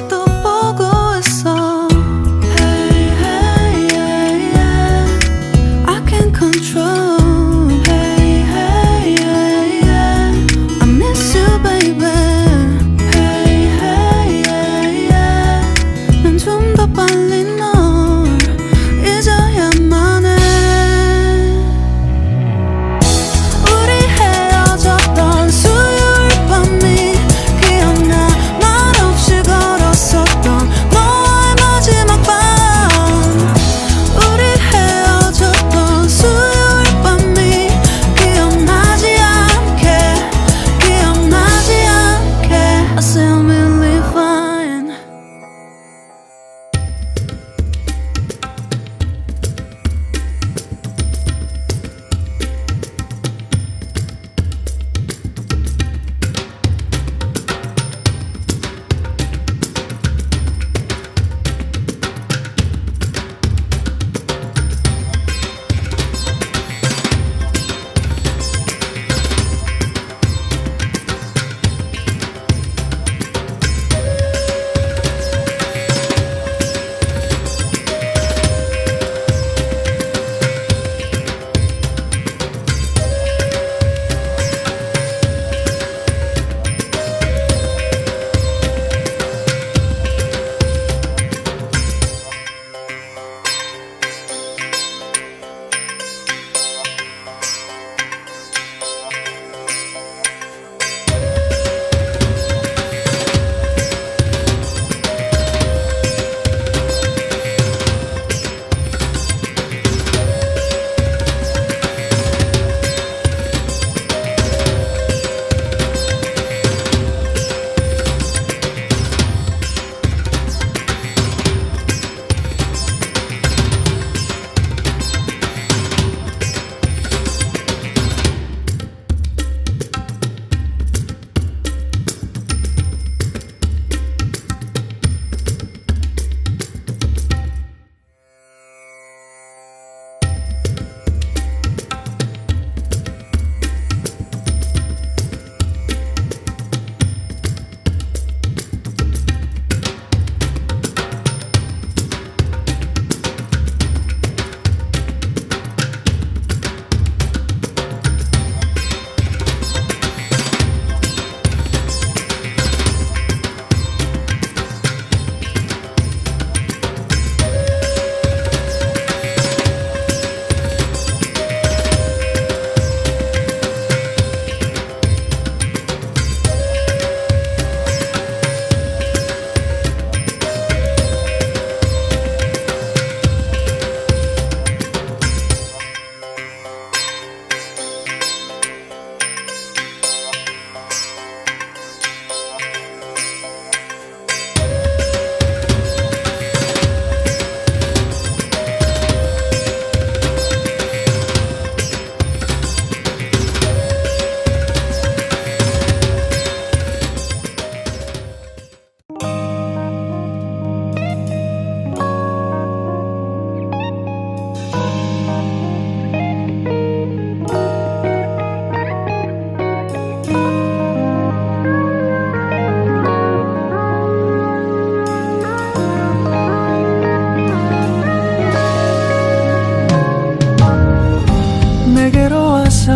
또 보고 있어. Hey, hey, yeah, yeah. I can't control. Hey, hey, yeah, yeah. I miss you, baby. Hey, hey, yeah, yeah. 난 좀 더 빨리 널 잊어야만 해. 우리 헤어졌던 수요일 밤이 기억나. 말없이 걸었었던 너와의 마지막 밤. 우리 헤어졌던 수요일 밤이 기억나지 않게, 기억나지 않게. I still believe fine.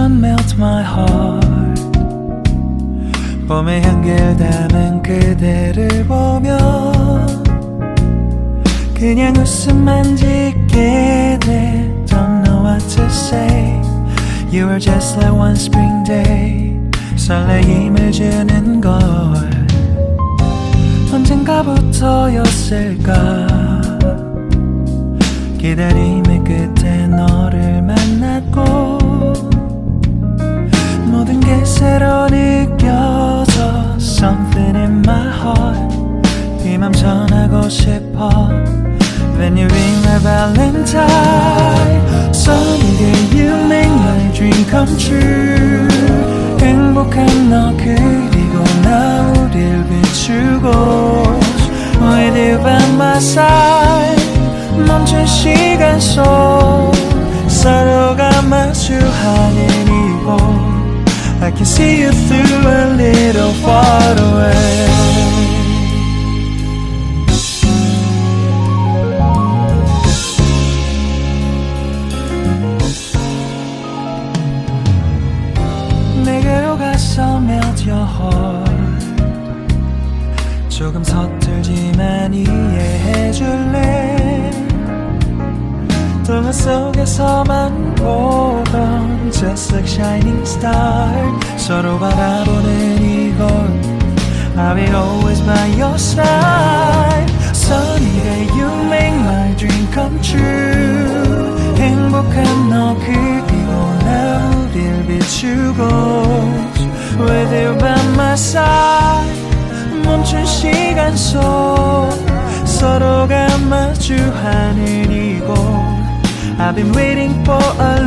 melt my heart. 봄의 향기를 담은 그대를 보면 그냥 웃음만 짓게 돼. Don't know what to say. You were just like one spring day. 설레임을 주는 걸 언젠가부터였을까. 기다림의 끝에 너를 만났고 모든 게 새로 느껴져. Something in my heart. 이 맘 전하고 싶어. When you ring my valentine. Sunny day you make my dream come true. 행복한 너 그리고 나 우릴 비추고 With you by my side. 멈춘 시간 속 서로가 마주하는 이곳 I can see you through a little far away. 하지만 이해해줄래 동화 속에서만 보던 Just like shining star 서로 바라보는 이곳 I'll be always by your side Sunny day you make my dream come true 행복한 너 그리고 나 우릴 비추고 With you by my side 멈춘 시간 속 서로가 마주하는 이곳 I've been waiting for a